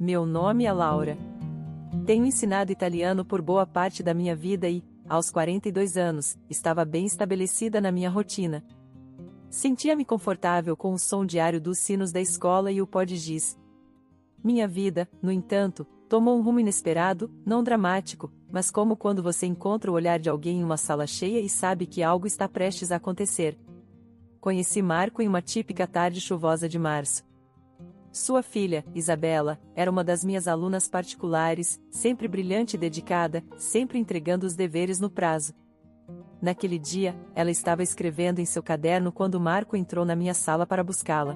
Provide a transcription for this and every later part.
meu nome é Laura. Tenho ensinado italiano por boa parte da minha vida e, aos 42 anos, estava bem estabelecida na minha rotina. Sentia-me confortável com o som diário dos sinos da escola e o pó de giz. Minha vida, no entanto, tomou um rumo inesperado, não dramático, mas como quando você encontra o olhar de alguém em uma sala cheia e sabe que algo está prestes a acontecer. Conheci Marco em uma típica tarde chuvosa de março. Sua filha, Isabela, era uma das minhas alunas particulares, sempre brilhante e dedicada, sempre entregando os deveres no prazo. Naquele dia, ela estava escrevendo em seu caderno quando Marco entrou na minha sala para buscá-la.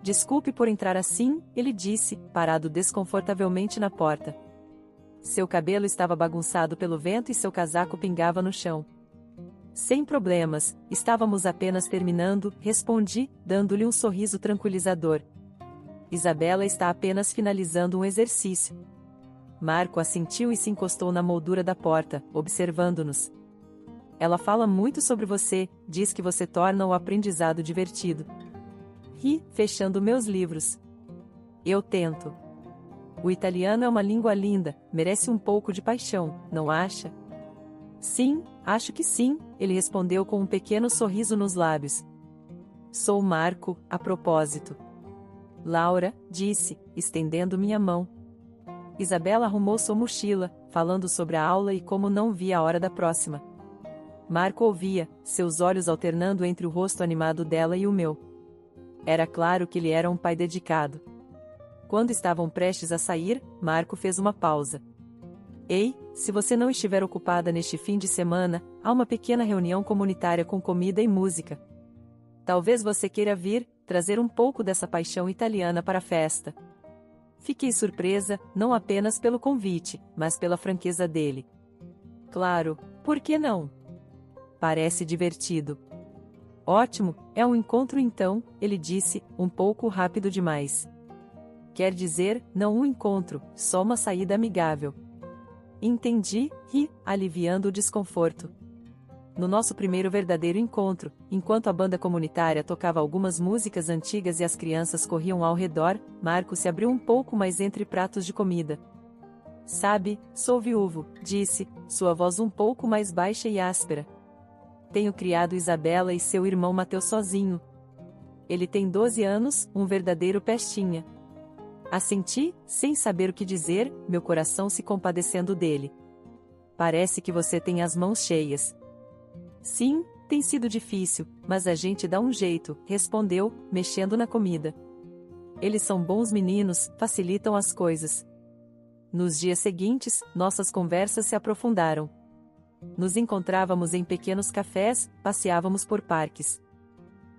Desculpe por entrar assim, ele disse, parado desconfortavelmente na porta. Seu cabelo estava bagunçado pelo vento e seu casaco pingava no chão. Sem problemas, estávamos apenas terminando, respondi, dando-lhe um sorriso tranquilizador. Isabela está apenas finalizando um exercício. Marco assentiu e se encostou na moldura da porta, observando-nos. Ela fala muito sobre você, diz que você torna o aprendizado divertido. Ri, fechando meus livros. Eu tento. O italiano é uma língua linda, merece um pouco de paixão, não acha? Sim, acho que sim, ele respondeu com um pequeno sorriso nos lábios. Sou Marco, a propósito. Laura, disse, estendendo minha mão. Isabela arrumou sua mochila, falando sobre a aula e como não via a hora da próxima. Marco ouvia, seus olhos alternando entre o rosto animado dela e o meu. Era claro que ele era um pai dedicado. Quando estavam prestes a sair, Marco fez uma pausa. Ei, se você não estiver ocupada neste fim de semana, há uma pequena reunião comunitária com comida e música. Talvez você queira vir, trazer um pouco dessa paixão italiana para a festa. Fiquei surpresa, não apenas pelo convite, mas pela franqueza dele. Claro, por que não? Parece divertido. Ótimo, é um encontro então, ele disse, um pouco rápido demais. Quer dizer, não um encontro, só uma saída amigável. Entendi, ri, aliviando o desconforto. No nosso primeiro verdadeiro encontro, enquanto a banda comunitária tocava algumas músicas antigas e as crianças corriam ao redor, Marco se abriu um pouco mais entre pratos de comida. Sabe, sou viúvo, disse, sua voz um pouco mais baixa e áspera. Tenho criado Isabela e seu irmão Mateus sozinho. Ele tem 12 anos, um verdadeiro pestinha. Assenti, sem saber o que dizer, meu coração se compadecendo dele. Parece que você tem as mãos cheias. Sim, tem sido difícil, mas a gente dá um jeito, respondeu, mexendo na comida. Eles são bons meninos, facilitam as coisas. Nos dias seguintes, nossas conversas se aprofundaram. Nos encontrávamos em pequenos cafés, passeávamos por parques.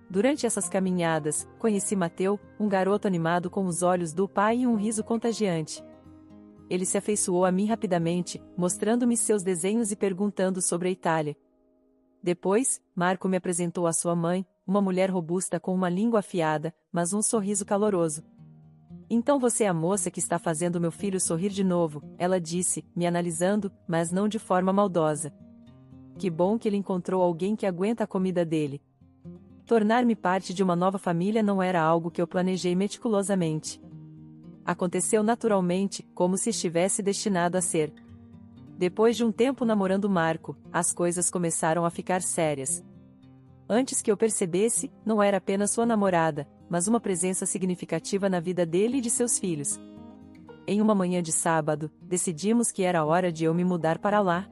Durante essas caminhadas, conheci Mateu, um garoto animado com os olhos do pai e um riso contagiante. Ele se afeiçoou a mim rapidamente, mostrando-me seus desenhos e perguntando sobre a Itália. Depois, Marco me apresentou a sua mãe, uma mulher robusta com uma língua afiada, mas um sorriso caloroso. Então você é a moça que está fazendo meu filho sorrir de novo, ela disse, me analisando, mas não de forma maldosa. Que bom que ele encontrou alguém que aguenta a comida dele. Tornar-me parte de uma nova família não era algo que eu planejei meticulosamente. Aconteceu naturalmente, como se estivesse destinado a ser. Depois de um tempo namorando Marco, as coisas começaram a ficar sérias. Antes que eu percebesse, não era apenas sua namorada, mas uma presença significativa na vida dele e de seus filhos. Em uma manhã de sábado, decidimos que era hora de eu me mudar para lá.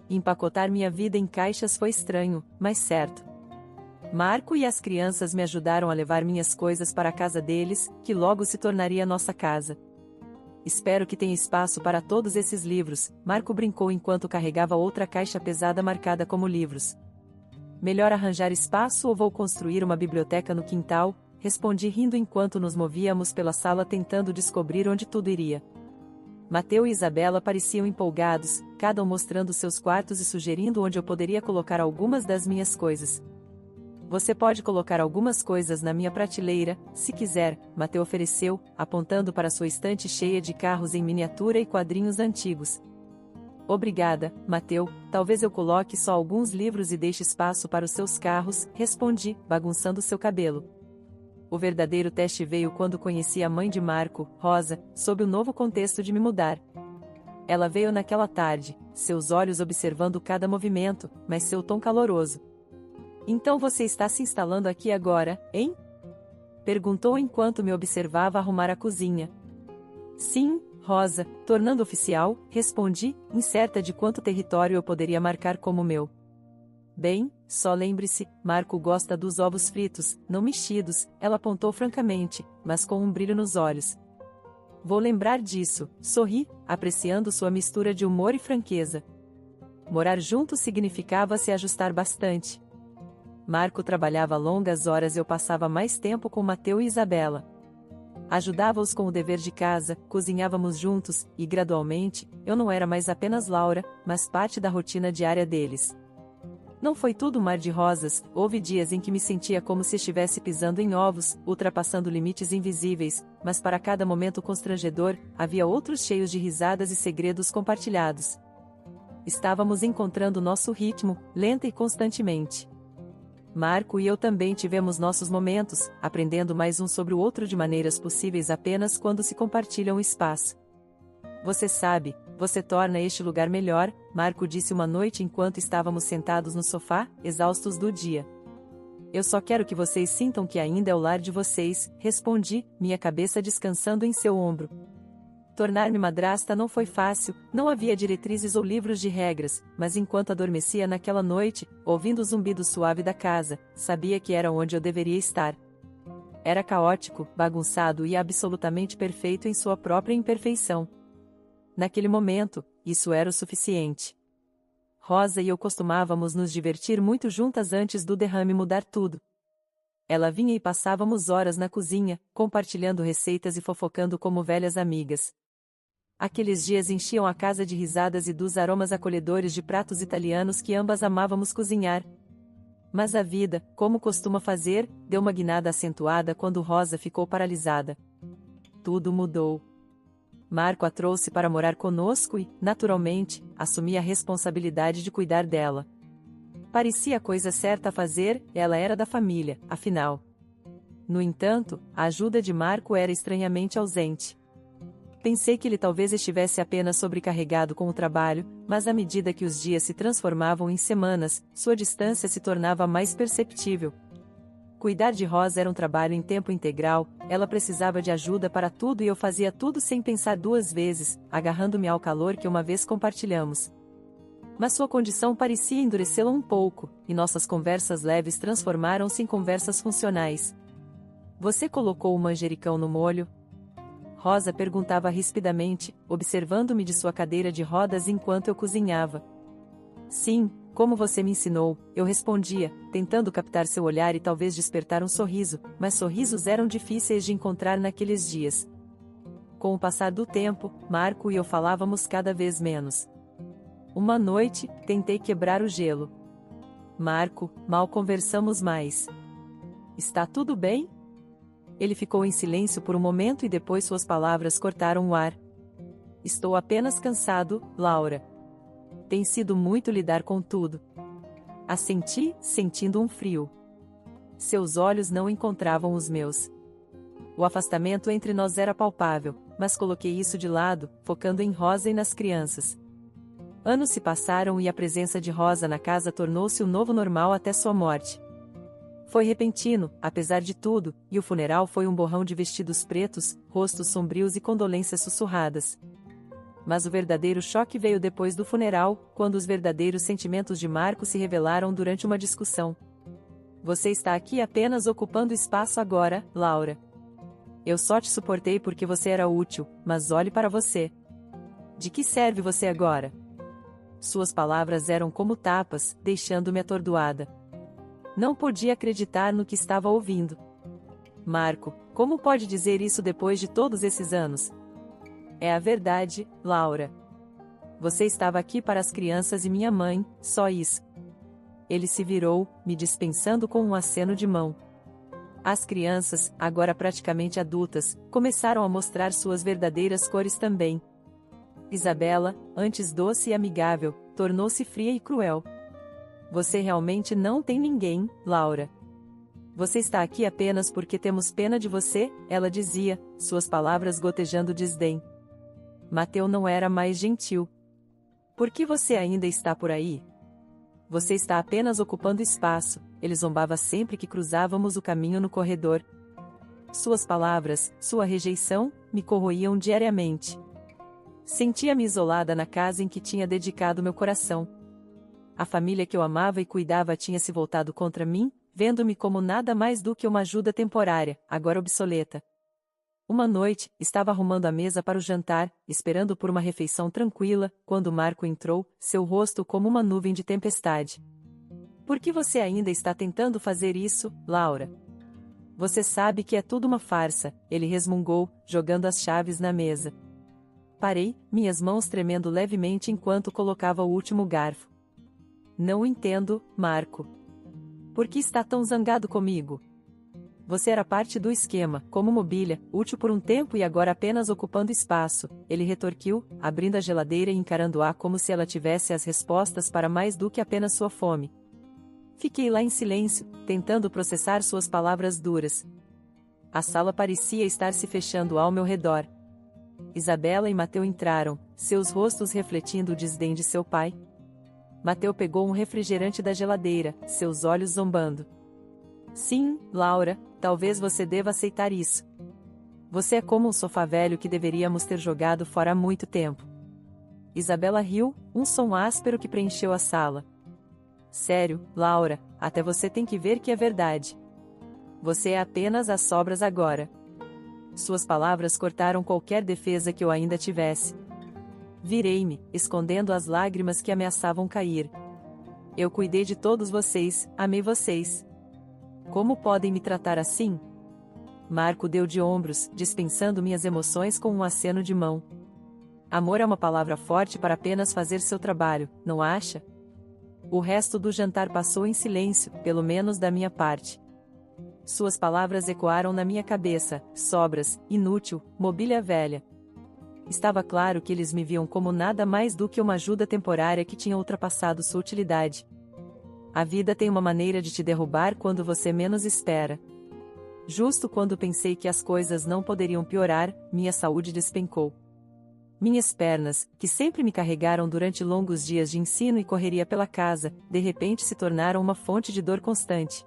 Empacotar minha vida em caixas foi estranho, mas certo. Marco e as crianças me ajudaram a levar minhas coisas para a casa deles, que logo se tornaria nossa casa. Espero que tenha espaço para todos esses livros, Marco brincou enquanto carregava outra caixa pesada marcada como livros. Melhor arranjar espaço ou vou construir uma biblioteca no quintal? Respondi rindo enquanto nos movíamos pela sala tentando descobrir onde tudo iria. Mateu e Isabela pareciam empolgados, cada um mostrando seus quartos e sugerindo onde eu poderia colocar algumas das minhas coisas. Você pode colocar algumas coisas na minha prateleira, se quiser, Mateu ofereceu, apontando para sua estante cheia de carros em miniatura e quadrinhos antigos. Obrigada, Mateu, talvez eu coloque só alguns livros e deixe espaço para os seus carros, respondi, bagunçando seu cabelo. O verdadeiro teste veio quando conheci a mãe de Marco, Rosa, sob o novo contexto de me mudar. Ela veio naquela tarde, seus olhos observando cada movimento, mas seu tom caloroso. Então você está se instalando aqui agora, hein? Perguntou enquanto me observava arrumar a cozinha. Sim, Rosa, tornando oficial, respondi, incerta de quanto território eu poderia marcar como meu. Bem, só lembre-se, Marco gosta dos ovos fritos, não mexidos, ela apontou francamente, mas com um brilho nos olhos. Vou lembrar disso, sorri, apreciando sua mistura de humor e franqueza. Morar juntos significava se ajustar bastante. Marco trabalhava longas horas e eu passava mais tempo com Mateu e Isabela. Ajudava-os com o dever de casa, cozinhávamos juntos, e gradualmente, eu não era mais apenas Laura, mas parte da rotina diária deles. Não foi tudo mar de rosas, houve dias em que me sentia como se estivesse pisando em ovos, ultrapassando limites invisíveis, mas para cada momento constrangedor, havia outros cheios de risadas e segredos compartilhados. Estávamos encontrando nosso ritmo, lenta e constantemente. Marco e eu também tivemos nossos momentos, aprendendo mais um sobre o outro de maneiras possíveis apenas quando se compartilham espaço. Você sabe, você torna este lugar melhor, Marco disse uma noite enquanto estávamos sentados no sofá, exaustos do dia. Eu só quero que vocês sintam que ainda é o lar de vocês, respondi, minha cabeça descansando em seu ombro. Tornar-me madrasta não foi fácil, não havia diretrizes ou livros de regras, mas enquanto adormecia naquela noite, ouvindo o zumbido suave da casa, sabia que era onde eu deveria estar. Era caótico, bagunçado e absolutamente perfeito em sua própria imperfeição. Naquele momento, isso era o suficiente. Rosa e eu costumávamos nos divertir muito juntas antes do derrame mudar tudo. Ela vinha e passávamos horas na cozinha, compartilhando receitas e fofocando como velhas amigas. Aqueles dias enchiam a casa de risadas e dos aromas acolhedores de pratos italianos que ambas amávamos cozinhar. Mas a vida, como costuma fazer, deu uma guinada acentuada quando Rosa ficou paralisada. Tudo mudou. Marco a trouxe para morar conosco e, naturalmente, assumi a responsabilidade de cuidar dela. Parecia a coisa certa a fazer, ela era da família, afinal. No entanto, a ajuda de Marco era estranhamente ausente. Pensei que ele talvez estivesse apenas sobrecarregado com o trabalho, mas à medida que os dias se transformavam em semanas, sua distância se tornava mais perceptível. Cuidar de Rosa era um trabalho em tempo integral, ela precisava de ajuda para tudo e eu fazia tudo sem pensar duas vezes, agarrando-me ao calor que uma vez compartilhamos. Mas sua condição parecia endurecê-la um pouco, e nossas conversas leves transformaram-se em conversas funcionais. Você colocou o manjericão no molho? Rosa perguntava rispidamente, observando-me de sua cadeira de rodas enquanto eu cozinhava. Sim, como você me ensinou, eu respondia, tentando captar seu olhar e talvez despertar um sorriso, mas sorrisos eram difíceis de encontrar naqueles dias. Com o passar do tempo, Marco e eu falávamos cada vez menos. Uma noite, tentei quebrar o gelo. Marco, mal conversamos mais. Está tudo bem? Ele ficou em silêncio por um momento e depois suas palavras cortaram o ar. Estou apenas cansado, Laura. Tem sido muito lidar com tudo. Assenti, sentindo um frio. Seus olhos não encontravam os meus. O afastamento entre nós era palpável, mas coloquei isso de lado, focando em Rosa e nas crianças. Anos se passaram e a presença de Rosa na casa tornou-se o novo normal até sua morte. Foi repentino, apesar de tudo, e o funeral foi um borrão de vestidos pretos, rostos sombrios e condolências sussurradas. Mas o verdadeiro choque veio depois do funeral, quando os verdadeiros sentimentos de Marco se revelaram durante uma discussão. Você está aqui apenas ocupando espaço agora, Laura. Eu só te suportei porque você era útil, mas olhe para você. De que serve você agora? Suas palavras eram como tapas, deixando-me atordoada. Não podia acreditar no que estava ouvindo. Marco, como pode dizer isso depois de todos esses anos? É a verdade, Laura. Você estava aqui para as crianças e minha mãe, só isso. Ele se virou, me dispensando com um aceno de mão. As crianças, agora praticamente adultas, começaram a mostrar suas verdadeiras cores também. Isabela, antes doce e amigável, tornou-se fria e cruel. Você realmente não tem ninguém, Laura. Você está aqui apenas porque temos pena de você, ela dizia, suas palavras gotejando desdém. Mateu não era mais gentil. Por que você ainda está por aí? Você está apenas ocupando espaço, ele zombava sempre que cruzávamos o caminho no corredor. Suas palavras, sua rejeição, me corroíam diariamente. Sentia-me isolada na casa em que tinha dedicado meu coração. A família que eu amava e cuidava tinha se voltado contra mim, vendo-me como nada mais do que uma ajuda temporária, agora obsoleta. Uma noite, estava arrumando a mesa para o jantar, esperando por uma refeição tranquila, quando Marco entrou, seu rosto como uma nuvem de tempestade. Por que você ainda está tentando fazer isso, Laura? Você sabe que é tudo uma farsa, ele resmungou, jogando as chaves na mesa. Parei, minhas mãos tremendo levemente enquanto colocava o último garfo. Não entendo, Marco. Por que está tão zangado comigo? Você era parte do esquema, como mobília, útil por um tempo e agora apenas ocupando espaço, ele retorquiu, abrindo a geladeira e encarando-a como se ela tivesse as respostas para mais do que apenas sua fome. Fiquei lá em silêncio, tentando processar suas palavras duras. A sala parecia estar se fechando ao meu redor. Isabela e Mateu entraram, seus rostos refletindo o desdém de seu pai. Mateu pegou um refrigerante da geladeira, seus olhos zombando. Sim, Laura, talvez você deva aceitar isso. Você é como um sofá velho que deveríamos ter jogado fora há muito tempo. Isabela riu, um som áspero que preencheu a sala. Sério, Laura, até você tem que ver que é verdade. Você é apenas as sobras agora. Suas palavras cortaram qualquer defesa que eu ainda tivesse. Virei-me, escondendo as lágrimas que ameaçavam cair. Eu cuidei de todos vocês, amei vocês. Como podem me tratar assim? Marco deu de ombros, dispensando minhas emoções com um aceno de mão. Amor é uma palavra forte para apenas fazer seu trabalho, não acha? O resto do jantar passou em silêncio, pelo menos da minha parte. Suas palavras ecoaram na minha cabeça, sobras, inútil, mobília velha. Estava claro que eles me viam como nada mais do que uma ajuda temporária que tinha ultrapassado sua utilidade. A vida tem uma maneira de te derrubar quando você menos espera. Justo quando pensei que as coisas não poderiam piorar, minha saúde despencou. Minhas pernas, que sempre me carregaram durante longos dias de ensino e correria pela casa, de repente se tornaram uma fonte de dor constante.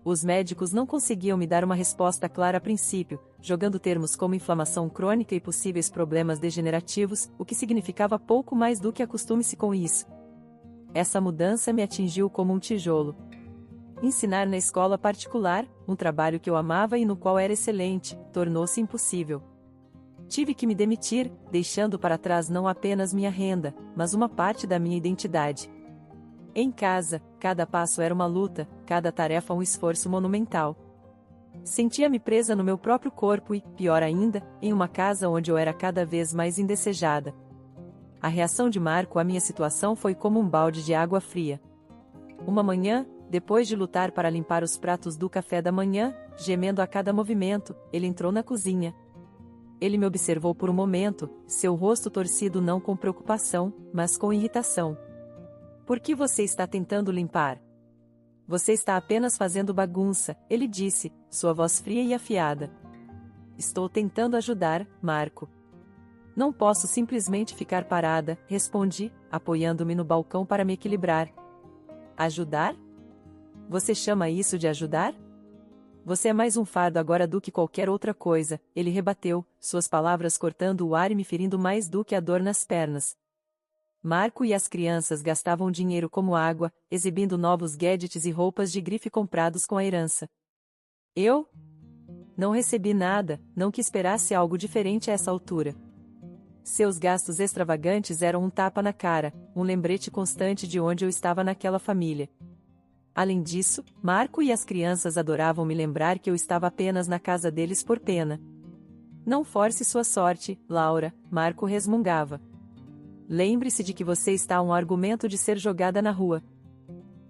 Os médicos não conseguiam me dar uma resposta clara a princípio, jogando termos como inflamação crônica e possíveis problemas degenerativos, o que significava pouco mais do que acostume-se com isso. Essa mudança me atingiu como um tijolo. Ensinar na escola particular, um trabalho que eu amava e no qual era excelente, tornou-se impossível. Tive que me demitir, deixando para trás não apenas minha renda, mas uma parte da minha identidade. Em casa, cada passo era uma luta, cada tarefa um esforço monumental. Sentia-me presa no meu próprio corpo e, pior ainda, em uma casa onde eu era cada vez mais indesejada. A reação de Marco à minha situação foi como um balde de água fria. Uma manhã, depois de lutar para limpar os pratos do café da manhã, gemendo a cada movimento, ele entrou na cozinha. Ele me observou por um momento, seu rosto torcido não com preocupação, mas com irritação. Por que você está tentando limpar? Você está apenas fazendo bagunça, ele disse, sua voz fria e afiada. Estou tentando ajudar, Marco. Não posso simplesmente ficar parada, respondi, apoiando-me no balcão para me equilibrar. Ajudar? Você chama isso de ajudar? Você é mais um fardo agora do que qualquer outra coisa, ele rebateu, suas palavras cortando o ar e me ferindo mais do que a dor nas pernas. Marco e as crianças gastavam dinheiro como água, exibindo novos gadgets e roupas de grife comprados com a herança. Eu? Não recebi nada, não que esperasse algo diferente a essa altura. Seus gastos extravagantes eram um tapa na cara, um lembrete constante de onde eu estava naquela família. Além disso, Marco e as crianças adoravam me lembrar que eu estava apenas na casa deles por pena. Não force sua sorte, Laura, Marco resmungava. Lembre-se de que você está a um argumento de ser jogada na rua.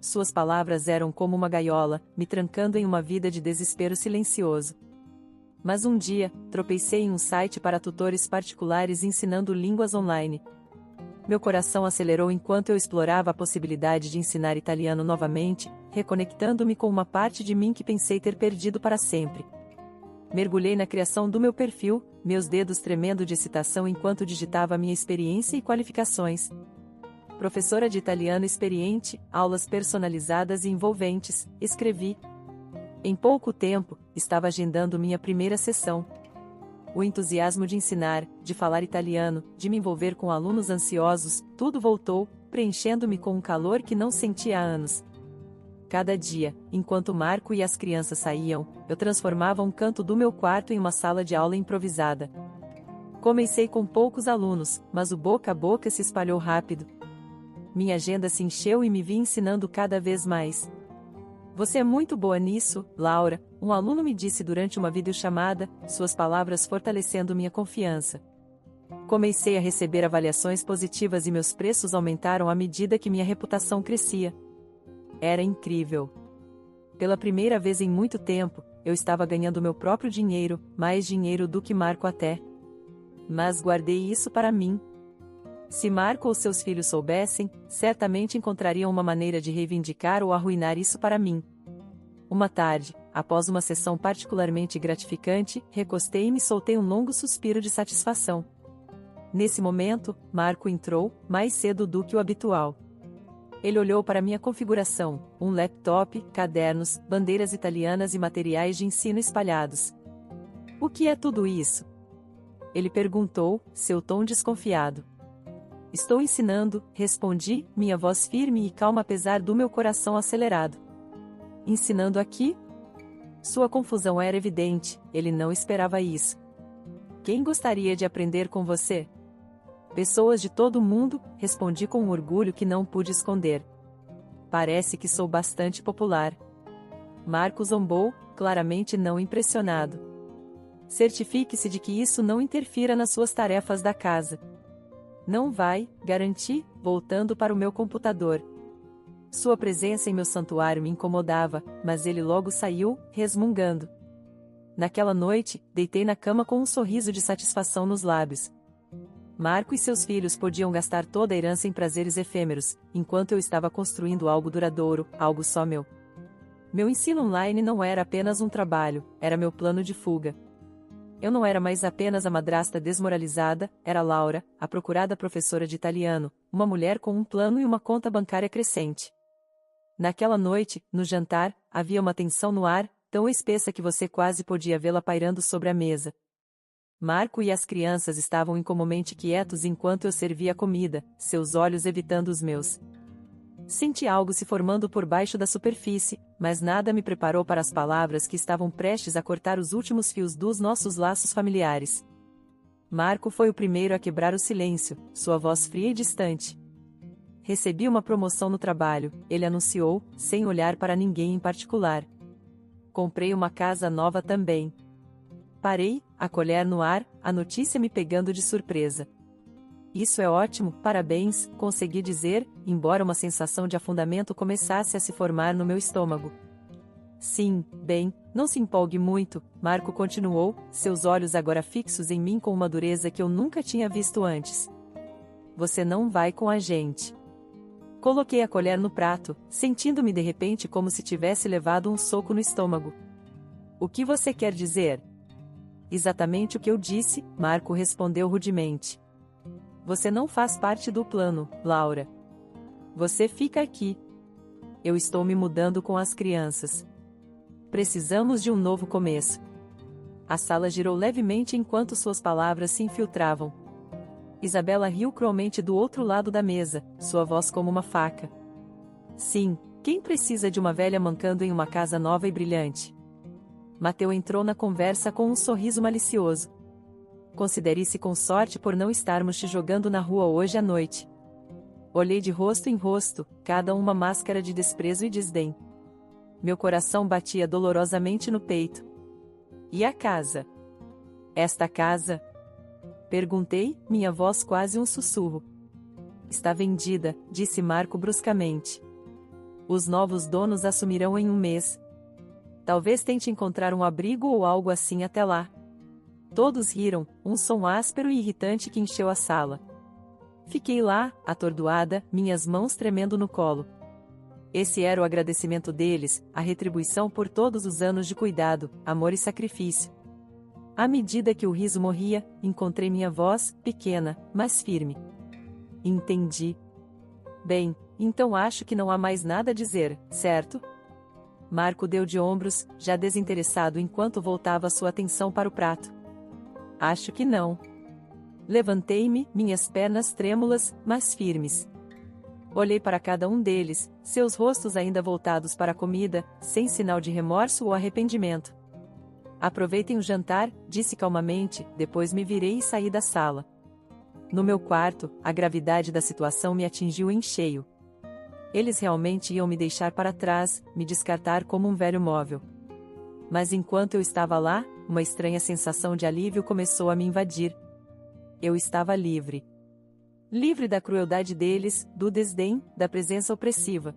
Suas palavras eram como uma gaiola, me trancando em uma vida de desespero silencioso. Mas um dia, tropecei em um site para tutores particulares ensinando línguas online. Meu coração acelerou enquanto eu explorava a possibilidade de ensinar italiano novamente, reconectando-me com uma parte de mim que pensei ter perdido para sempre. Mergulhei na criação do meu perfil, meus dedos tremendo de excitação enquanto digitava minha experiência e qualificações. Professora de italiano experiente, aulas personalizadas e envolventes, escrevi. Em pouco tempo, estava agendando minha primeira sessão. O entusiasmo de ensinar, de falar italiano, de me envolver com alunos ansiosos, tudo voltou, preenchendo-me com um calor que não sentia há anos. Cada dia, enquanto Marco e as crianças saíam, eu transformava um canto do meu quarto em uma sala de aula improvisada. Comecei com poucos alunos, mas o boca a boca se espalhou rápido. Minha agenda se encheu e me vi ensinando cada vez mais. Você é muito boa nisso, Laura, um aluno me disse durante uma videochamada, suas palavras fortalecendo minha confiança. Comecei a receber avaliações positivas e meus preços aumentaram à medida que minha reputação crescia. Era incrível. Pela primeira vez em muito tempo, eu estava ganhando meu próprio dinheiro, mais dinheiro do que Marco até. Mas guardei isso para mim. Se Marco ou seus filhos soubessem, certamente encontrariam uma maneira de reivindicar ou arruinar isso para mim. Uma tarde, após uma sessão particularmente gratificante, recostei-me e soltei um longo suspiro de satisfação. Nesse momento, Marco entrou, mais cedo do que o habitual. Ele olhou para minha configuração, um laptop, cadernos, bandeiras italianas e materiais de ensino espalhados. O que é tudo isso? Ele perguntou, seu tom desconfiado. Estou ensinando, respondi, minha voz firme e calma apesar do meu coração acelerado. Ensinando aqui? Sua confusão era evidente, ele não esperava isso. Quem gostaria de aprender com você? Pessoas de todo o mundo, respondi com um orgulho que não pude esconder. Parece que sou bastante popular. Marco zombou, claramente não impressionado. Certifique-se de que isso não interfira nas suas tarefas da casa. Não vai, garanti, voltando para o meu computador. Sua presença em meu santuário me incomodava, mas ele logo saiu, resmungando. Naquela noite, deitei na cama com um sorriso de satisfação nos lábios. Marco e seus filhos podiam gastar toda a herança em prazeres efêmeros, enquanto eu estava construindo algo duradouro, algo só meu. Meu ensino online não era apenas um trabalho, era meu plano de fuga. Eu não era mais apenas a madrasta desmoralizada, era Laura, a procurada professora de italiano, uma mulher com um plano e uma conta bancária crescente. Naquela noite, no jantar, havia uma tensão no ar, tão espessa que você quase podia vê-la pairando sobre a mesa. Marco e as crianças estavam incomumente quietos enquanto eu servia a comida, seus olhos evitando os meus. Senti algo se formando por baixo da superfície, mas nada me preparou para as palavras que estavam prestes a cortar os últimos fios dos nossos laços familiares. Marco foi o primeiro a quebrar o silêncio, sua voz fria e distante. Recebi uma promoção no trabalho, ele anunciou, sem olhar para ninguém em particular. Comprei uma casa nova também. Parei, a colher no ar, a notícia me pegando de surpresa. Isso é ótimo, parabéns, consegui dizer, embora uma sensação de afundamento começasse a se formar no meu estômago. Sim, bem, não se empolgue muito, Marco continuou, seus olhos agora fixos em mim com uma dureza que eu nunca tinha visto antes. Você não vai com a gente. Coloquei a colher no prato, sentindo-me de repente como se tivesse levado um soco no estômago. O que você quer dizer? Exatamente o que eu disse, Marco respondeu rudemente. Você não faz parte do plano, Laura. Você fica aqui. Eu estou me mudando com as crianças. Precisamos de um novo começo. A sala girou levemente enquanto suas palavras se infiltravam. Isabela riu cruelmente do outro lado da mesa, sua voz como uma faca. Sim, quem precisa de uma velha mancando em uma casa nova e brilhante? Mateu entrou na conversa com um sorriso malicioso. Considere-se com sorte por não estarmos te jogando na rua hoje à noite. Olhei de rosto em rosto, cada uma máscara de desprezo e desdém. Meu coração batia dolorosamente no peito. E a casa? Esta casa? Perguntei, minha voz quase um sussurro. Está vendida, disse Marco bruscamente. Os novos donos assumirão em um mês. Talvez tente encontrar um abrigo ou algo assim até lá. Todos riram, um som áspero e irritante que encheu a sala. Fiquei lá, atordoada, minhas mãos tremendo no colo. Esse era o agradecimento deles, a retribuição por todos os anos de cuidado, amor e sacrifício. À medida que o riso morria, encontrei minha voz, pequena, mas firme. Entendi. Bem, então acho que não há mais nada a dizer, certo? Marco deu de ombros, já desinteressado enquanto voltava sua atenção para o prato. Acho que não. Levantei-me, minhas pernas trêmulas, mas firmes. Olhei para cada um deles, seus rostos ainda voltados para a comida, sem sinal de remorso ou arrependimento. Aproveitem o jantar, disse calmamente, depois me virei e saí da sala. No meu quarto, a gravidade da situação me atingiu em cheio. Eles realmente iam me deixar para trás, me descartar como um velho móvel. Mas enquanto eu estava lá, uma estranha sensação de alívio começou a me invadir. Eu estava livre. Livre da crueldade deles, do desdém, da presença opressiva.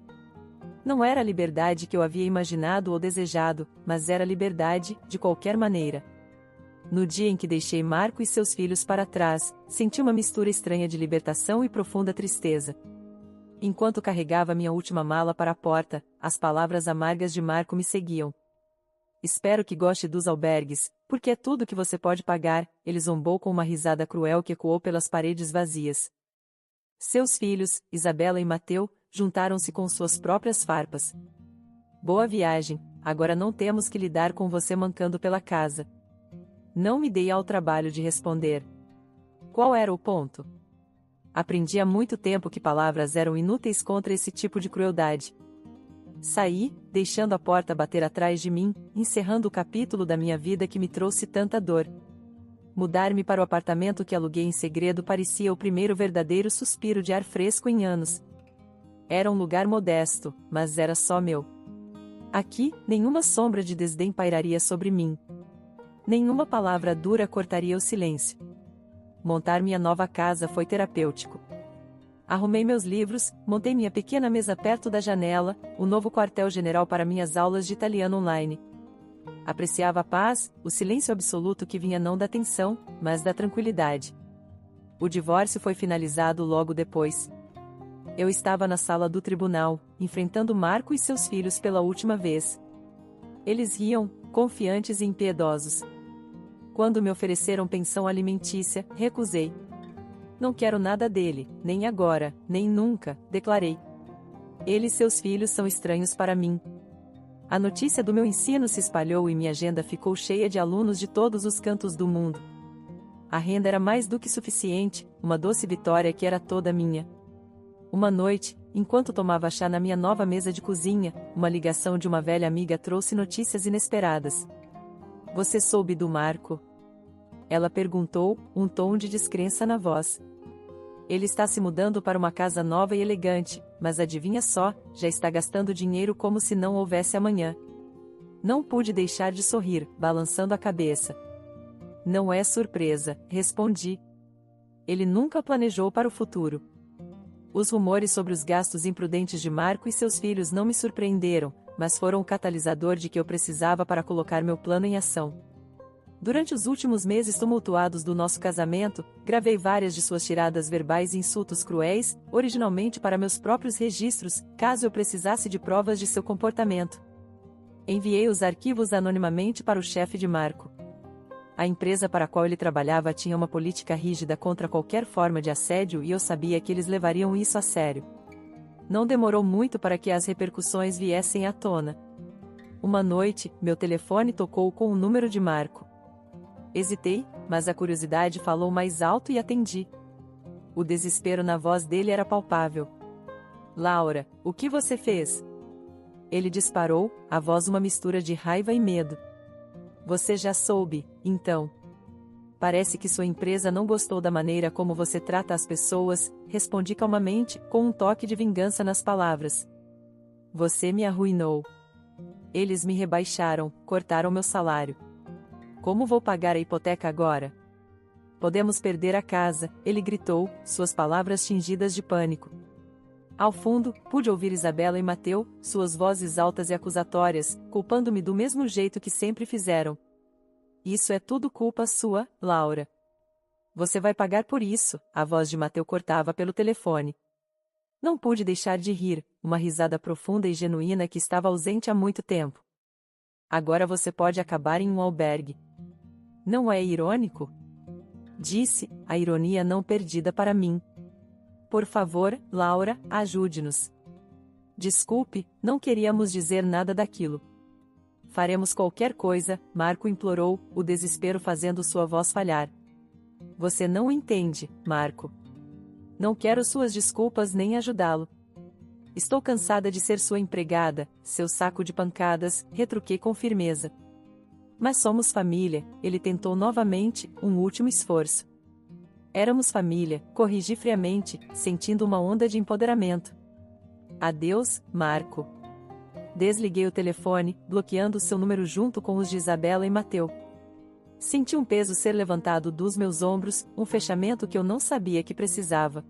Não era a liberdade que eu havia imaginado ou desejado, mas era liberdade, de qualquer maneira. No dia em que deixei Marco e seus filhos para trás, senti uma mistura estranha de libertação e profunda tristeza. Enquanto carregava minha última mala para a porta, as palavras amargas de Marco me seguiam. Espero que goste dos albergues, porque é tudo que você pode pagar, ele zombou com uma risada cruel que ecoou pelas paredes vazias. Seus filhos, Isabela e Mateu, juntaram-se com suas próprias farpas. Boa viagem, agora não temos que lidar com você mancando pela casa. Não me dei ao trabalho de responder. Qual era o ponto? Aprendi há muito tempo que palavras eram inúteis contra esse tipo de crueldade. Saí, deixando a porta bater atrás de mim, encerrando o capítulo da minha vida que me trouxe tanta dor. Mudar-me para o apartamento que aluguei em segredo parecia o primeiro verdadeiro suspiro de ar fresco em anos. Era um lugar modesto, mas era só meu. Aqui, nenhuma sombra de desdém pairaria sobre mim. Nenhuma palavra dura cortaria o silêncio. Montar minha nova casa foi terapêutico. Arrumei meus livros, montei minha pequena mesa perto da janela, o novo quartel-general para minhas aulas de italiano online. Apreciava a paz, o silêncio absoluto que vinha não da tensão, mas da tranquilidade. O divórcio foi finalizado logo depois. Eu estava na sala do tribunal, enfrentando Marco e seus filhos pela última vez. Eles riam, confiantes e impiedosos. Quando me ofereceram pensão alimentícia, recusei. Não quero nada dele, nem agora, nem nunca, declarei. Ele e seus filhos são estranhos para mim. A notícia do meu ensino se espalhou e minha agenda ficou cheia de alunos de todos os cantos do mundo. A renda era mais do que suficiente, uma doce vitória que era toda minha. Uma noite, enquanto tomava chá na minha nova mesa de cozinha, uma ligação de uma velha amiga trouxe notícias inesperadas. Você soube do Marco? Ela perguntou, um tom de descrença na voz. Ele está se mudando para uma casa nova e elegante, mas adivinha só, já está gastando dinheiro como se não houvesse amanhã. Não pude deixar de sorrir, balançando a cabeça. Não é surpresa, respondi. Ele nunca planejou para o futuro. Os rumores sobre os gastos imprudentes de Marco e seus filhos não me surpreenderam, mas foram o catalisador de que eu precisava para colocar meu plano em ação. Durante os últimos meses tumultuados do nosso casamento, gravei várias de suas tiradas verbais e insultos cruéis, originalmente para meus próprios registros, caso eu precisasse de provas de seu comportamento. Enviei os arquivos anonimamente para o chefe de Marco. A empresa para a qual ele trabalhava tinha uma política rígida contra qualquer forma de assédio e eu sabia que eles levariam isso a sério. Não demorou muito para que as repercussões viessem à tona. Uma noite, meu telefone tocou com o número de Marco. Hesitei, mas a curiosidade falou mais alto e atendi. O desespero na voz dele era palpável. Laura, o que você fez? Ele disparou, a voz uma mistura de raiva e medo. Você já soube, então. Parece que sua empresa não gostou da maneira como você trata as pessoas, respondi calmamente, com um toque de vingança nas palavras. Você me arruinou. Eles me rebaixaram, cortaram meu salário. Como vou pagar a hipoteca agora? Podemos perder a casa, ele gritou, suas palavras tingidas de pânico. Ao fundo, pude ouvir Isabela e Mateu, suas vozes altas e acusatórias, culpando-me do mesmo jeito que sempre fizeram. Isso é tudo culpa sua, Laura. Você vai pagar por isso, a voz de Mateu cortava pelo telefone. Não pude deixar de rir, uma risada profunda e genuína que estava ausente há muito tempo. Agora você pode acabar em um albergue. Não é irônico? Disse, a ironia não perdida para mim. Por favor, Laura, ajude-nos. Desculpe, não queríamos dizer nada daquilo. Faremos qualquer coisa, Marco implorou, o desespero fazendo sua voz falhar. Você não entende, Marco. Não quero suas desculpas nem ajudá-lo. Estou cansada de ser sua empregada, seu saco de pancadas, retruquei com firmeza. Mas somos família, ele tentou novamente, um último esforço. Éramos família, corrigi friamente, sentindo uma onda de empoderamento. Adeus, Marco. Desliguei o telefone, bloqueando seu número junto com os de Isabela e Mateu. Senti um peso ser levantado dos meus ombros, um fechamento que eu não sabia que precisava.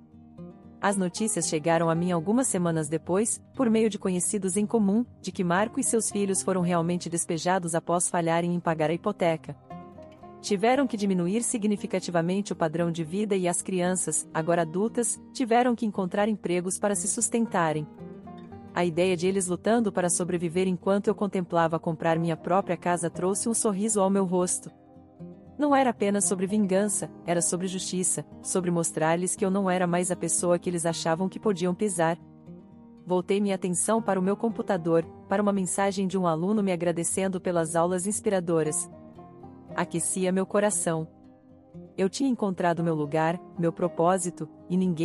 As notícias chegaram a mim algumas semanas depois, por meio de conhecidos em comum, de que Marco e seus filhos foram realmente despejados após falharem em pagar a hipoteca. Tiveram que diminuir significativamente o padrão de vida e as crianças, agora adultas, tiveram que encontrar empregos para se sustentarem. A ideia de eles lutando para sobreviver enquanto eu contemplava comprar minha própria casa trouxe um sorriso ao meu rosto. Não era apenas sobre vingança, era sobre justiça, sobre mostrar-lhes que eu não era mais a pessoa que eles achavam que podiam pisar. Voltei minha atenção para o meu computador, para uma mensagem de um aluno me agradecendo pelas aulas inspiradoras. Aquecia meu coração. Eu tinha encontrado meu lugar, meu propósito, e ninguém